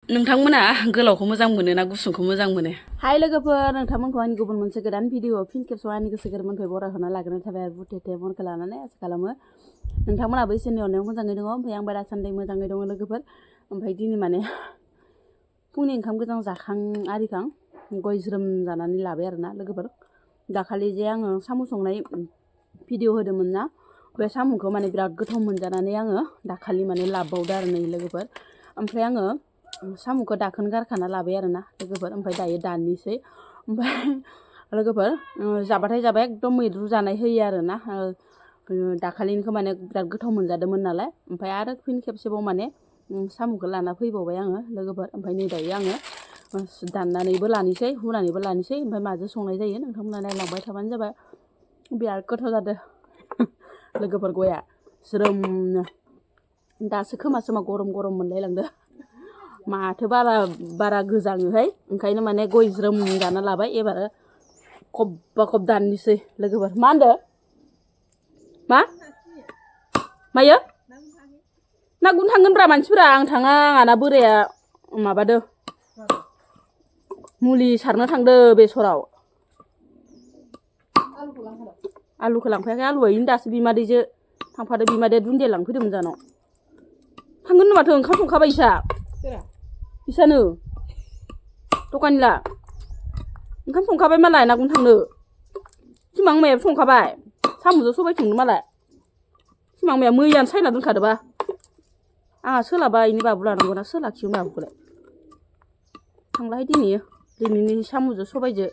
नोंथांमोना गोलावखौ मोजां मोनो ना गुसुंखौ मोजां मोनो? हाय लोगोफोर, नोंथांमोनखौ आंनि गुबुन मोनसे गोदान भिडिअ फिन खेबसेयाव आंनि गोसो गोरबोनिफ्राय बरायहरना लाग्रोनाय थाबाय आरो बुथे मनखौ लानानै आसा खालामो नोंथांमोनाबो इसोरनि अननायाव मोजाङै दङ। ओमफ्राय आंबो दासान्दि मोजाङै दङ लोगोफोर। ओमफ्राय दिनै माने फुंनि ओंखाम गोजां जाखां आरिखां गय ज्रोम जानानै लाबाय आरोना लोगोफोर। दाखालि जे आङो साम' संनाय भिडिअ होदोंमोन ना, बे साम'खौ माने बिराद गोथाव मोनजानानै आङो दाखालि माने लाबोबावदो आरो नै लोगोफोर। ओमफ्राय आङो साम'खौ दाखोन गारखाना लाबाय आरोना लोगोफोर। ओमफ्राय दायो दाननोसै। ओमफ्राय लोगोफोर जाबाथाय जाबाय एकदम मैद्रु जानाय होयो आरोना। दाखालिनिखौ माने बिराद गोथाव मोनजादोंमोन नालाय। ओमफ्राय आरो फिन खेबसेबाव माने साम'खौ लाना फैबावबाय आङो लोगोफोर। ओमफ्राय नै दायो आङो दाननानैबो लानोसै, हुनानैबो लानोसै। ओमफ्राय माजों संनाय जायो नोंथांमोना नायलांबाय थाबानो जाबाय। बिराद गोथाव जादों लोगोफोर गया ज्रोमनो। दासो खोमा सोमा गरम गरम मोनलायलांदों। माथो बारा गोजाङोहाय, ओंखायनो माने गय ज्रोम जाना लाबाय। एबार खब दाननोसै लोगोफोर। मा होनदो? मायो ना गुरनो थांगोनब्रा मानसिफोरा। आं थाङा, आंहाना बोराया माबादो मुलि सारनो थांदों बेसराव। आलुखौ लांफायाखै, आलुआ इनो दासो बिमादैजो थांफादो। बिमादैया दुन्दिया लांफैदोंमोन जोंनाव। थांगोन माथो, ओंखाम संखाबाय इसा इसानो दखानिला ओंखाम संखाबाय मालाय ना गुरनो थांनो। सिमांमायाबो संखाबाय साम'जों सबाय संनो मालाय। सिमांमाया मैयानो सायना दोनखादोबा। आंहा सोलाबा इनि बाबु लानांगौना, सोलाखियो बाबुखौलाय। थांलाहाय दिनैनि साम'जों सबायजों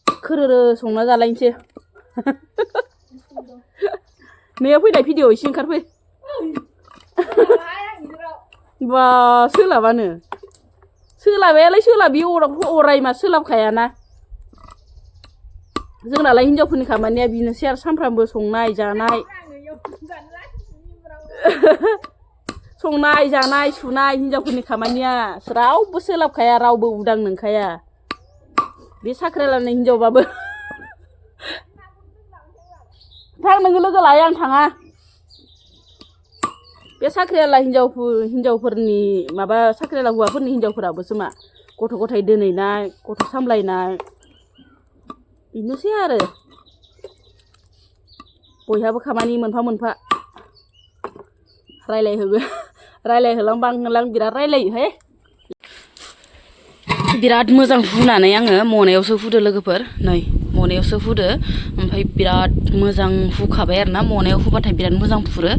खोरोरो संना जालायनोसै। नैयाव फैलाय, भिडिअ एसे ओंखारफै। बा सोलाबानो। सोलाबायालाय सोलाबियो, अरायमा सोलाबखायाना। जोंनालाय हिनजावफोरनि खामानिया बिनोसै आरो सानफ्रामबो संनाय जानाय। संनाय जानाय सुनाय हिनजावफोरनि खामानिया रावबो सोलाबखाया, रावबो उदां नंखाया। बे साख्रियालानि हिनजावबाबो। थां नोङो लोगो लायो, आं थाङा। बे साख्रियाला हिनजावफोरनि माबा, साख्रियाला हौवाफोरनि हिनजावफोराबोसो मा गथ' गथाय दोनहैनाय, गथ' सामलायनाय बेनोसै आरो। बयहाबो खामानि मोनफा मोनफा। रायलायहोलां बिराद रायलायोहाय। बिराद मोजां हुनानै आङो मनायावसो हुदो लोगोफोर। नै मनायावसो हुदो। ओमफ्राय बिराद मोजां हुखाबाय आरोना। मनायाव हुबाथाय बिराद मोजां फुरो।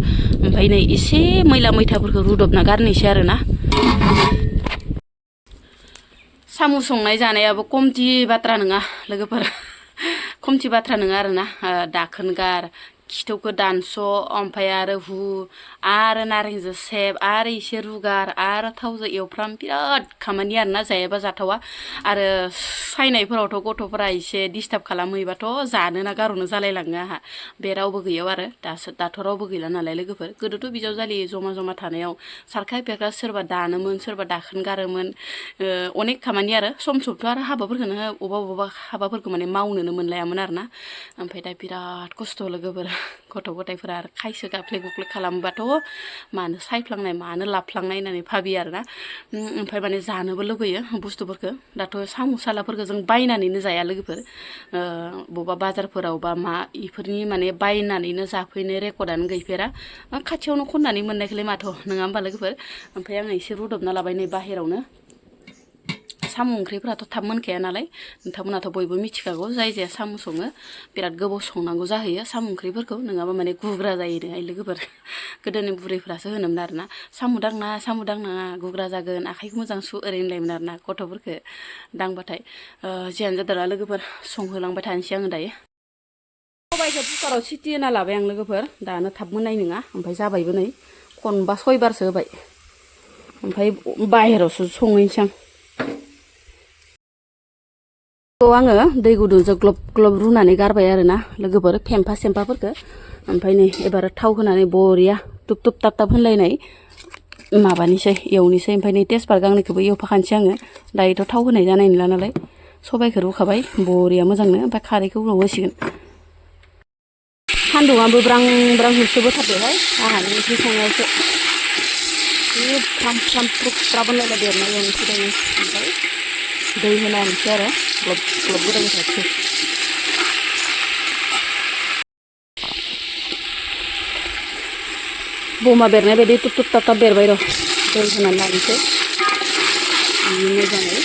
ओमफ्राय नै एसे मैला मैथाफोरखौ रुदबना गारनोसै आरोना। साम' संनाय जानायाबो खमथि बाथ्रा नङा लोगोफोर। खमथि बाथ्रा नङा आरोना। दाखोन गार, खिथौखौ दानस', ओमफ्राय आरो हु, आरो नारेंजों सेब, आरो एसे रुगार, आरो थावजों एवफ्राम। बिराद खामानि आरोना, जायाबा जाथावा। आरो सायनायफोरावथ' गथ'फोरा एसे डिस्टार्ब खालामहैबाथ' जानो ना गारनो जालायलाङो आंहा। बे रावबो गैयाव आरो दाथ' रावबो गैला नालाय लोगोफोर। गोदोथ' बिजावजालि जमा जमा थानायाव सारखा एफेरखा सोरबा दानोमोन, सोरबा दाखोन गारोमोन। अनेक खामानि आरो सम समथ' आरो हाबाफोरखौनो अबेबा हाबाफोरखौ माने मावनोनो मोनलायामोन आरोना। ओमफ्राय दा बिराद खस्थ' लोगोफोर। गथ' गथायफोरा आरो खायसो गाफ्ले गुफ्ले खालामबाथ' मानो सायफ्लांनाय, मानो लाबफ्लांनाय होननानै भाबियो आरोना। ओमफ्राय माने जानोबो लुगैयो बुस्थुफोरखौ। दाथ' साम' सालाफोरखौ जों बायनानैनो जाया लोगोफोर। बबेबा बाजारफोराव बा मा इफोरनि माने बायनानैनो जाफैनो रेकर्डआनो गैफेरा। खाथियावनो खननानै मोननायखौलाय माथो नङा होमबा लोगोफोर। ओमफ्राय आङो एसे रुदबना लाबाय नै बाहेरावनो। साम' ओंख्रिफोराथ' थाब मोनखाया नालाय, नोंथांमोनाथ' बयबो मिथिखागौ। जाय जाया साम' सङो बिराद गोबाव संनांगौ जाहैयो साम' ओंख्रिफोरखौ, नङाबा माने गुग्रा जायो लोगोफोर। गोदोनि बुरैफ्रासो होनोमोन आरोना, साम' दांनाङा गुग्रा जागोन, आखाइखौ मोजां सु ओरै होनलायोमोन आरोना गथ'फोरखौ दांबाथाय। जियानो जादोंला लोगोफोर, संहोलांबाय थानोसै आङो दायो। सबाइखौ कुकाराव सिटि होना लाबाय आं लोगोफोर। दानो थाब मोननाय नङा। ओमफ्राय जाबायबो नै खनबा सयबारसो होबाय। ओमफ्राय बाहेरावसो संहैनोसै आं। आङो दै गुदुंजों ग्लब ग्लब रुनानै गारबाय आरोना लोगोफोर, फेम्फा सेम्फाफोरखौ। ओमफ्राय नै एबार थाव होनानै बरिया तुब तुब ताब ताब होनलायनाय माबानिसै एवनोसै। ओमफ्राय नै तेजपात गांनैखौबो एवफाखानोसै आङो। दायोथ' थाव होनाय जानाय नंला नालाय, सबाइखौ रुखाबाय बरिया मोजांनो। ओमफ्राय खारैखौ उनाव होसिगोन। सान्दुंआबो ब्रां ब्रां होसोबोथारदोहाय आंहानि ओंख्रि संनायावसो। बे फ्राम फ्राम फ्रुब फ्राब होनलायला बेरनाय एवनोसै दायो ओमफ्राय दै होना होनोसै आरो ग्लब ग्लब गोदौबाय थाथोंसै बमा बेरनाय बायदि तुप तुप ताप ताप बेरबाय र' दै होनानै लानोसै मोजाङै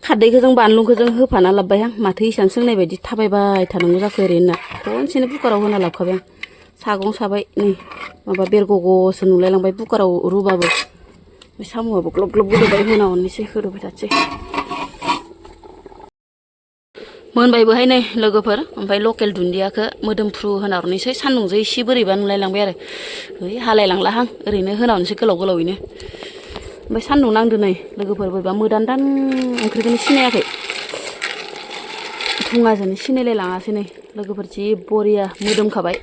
खारदैखौ जों बानलुखौ जों होफाना लाबबाय आं माथो इसान सोंनाय बायदि थाबायबाय थानांगौ जाखो ओरैनो खनसेनो कुकाराव होना लाबखाबाय आं सागं साबाय नै माबा बेरगगसो नुलायलांबाय कुकाराव रुबाबो बे साम'आबो ग्लब ग्लब गोदौबाय होना हरनोसै होदोबाय थासै मोनबायबोहाय नै लोगोफोर ओमफ्राय लकेल दुन्दियाखौ मोदोमफ्रु होना हरनोसै सान्दुंजों एसे बोरैबा नुलायलांबाय आरो है हालायलांलाहां ओरैनो होना हरनोसै गोलाव गोलावैनो ओमफ्राय सान्दुं नांदो नै लोगोफोर बोरैबा मोदानदान ओंख्रिखौनो सिनायाखै धुङाजोंनो सिनायलायलाङासै नै लोगोफोर जि बरिया मोदोमखाबाय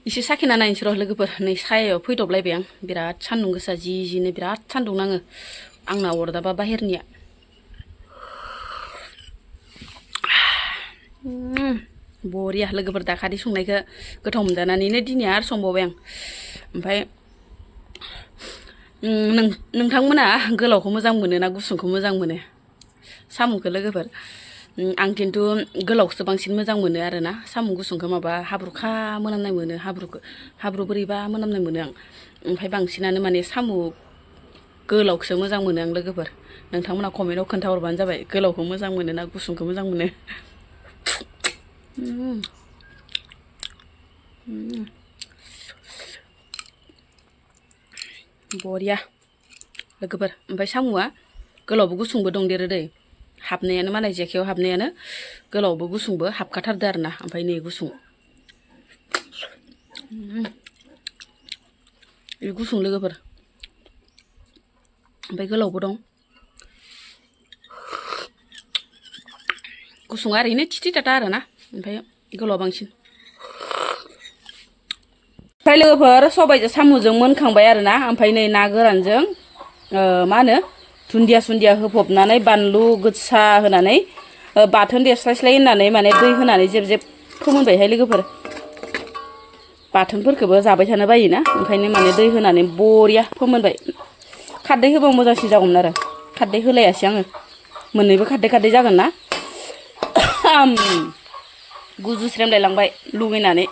एसे साखिना नायनोसै र' लोगोफोर नै सायायाव फैदबलायबाय आं बिराद सान्दुं गोसा जिनो बिराद सान्दुं नाङो आंना अरदाबा बाहेरनिया बरिया लोगोफोर दाखालि संनायखौ गोथाव मोनजानानैनो दिनै आरो संबावबाय आं ओमफ्राय नोंथांमोना गोलावखौ मोजां मोनो ना गुसुंखौ मोजां मोनो साम'खौ लोगोफोर आं खिन्थु गोलावखौसो बांसिन मोजां मोनो आरोना साम' गुसुंखौ माबा हाब्रुखा मोनामनाय मोनो हाब्रु बोरैबा मोनामनाय मोनो आं ओमफ्राय बांसिनानो माने साम' गोलावखौसो मोजां मोनो आं लोगोफोर नोंथांमोना कमेन्टआव खोन्थाहरबानो जाबाय गोलावखौ मोजां मोनो ना गुसुंखौ मोजां मोनो बरिया लोगोफोर ओमफ्राय साम'आ गोलावबो गुसुंबो दंदेरो दै हाबनायानो मालाय जेखायाव हाबनायानो गोलावबो गुसुंबो हाबखाथारदो आरोना ओमफ्राय नै गुसुं बे गुसुं लोगोफोर ओमफ्राय गोलावबो दं गुसुङा ओरैनो थिथि थाथा आरोना ओमफ्राय गोलावा बांसिन ओमफ्राय लोगोफोर सबायजों साम'जों मोनखांबाय आरोना ओमफ्राय नै ना गोरानजों मा होनो दुन्दिया सुन्दिया होफबनानै बानलु गोसा होनानै बाथोन देस्लायस्लाय होननानै माने दै होनानै जेब जेब फोमोनबायहाय लोगोफोर बाथोनफोरखौबो जाबाय थानो बायोना ओंखायनो माने दै होनानै बरिया फोमोनबाय खारदै होबा मोजांसिन जागौमोन आरो खारदै होलायासै आङो मोननैबो खारदै खारदै जागोन ना गुजुस्रेमलायलांबाय लुगैनानै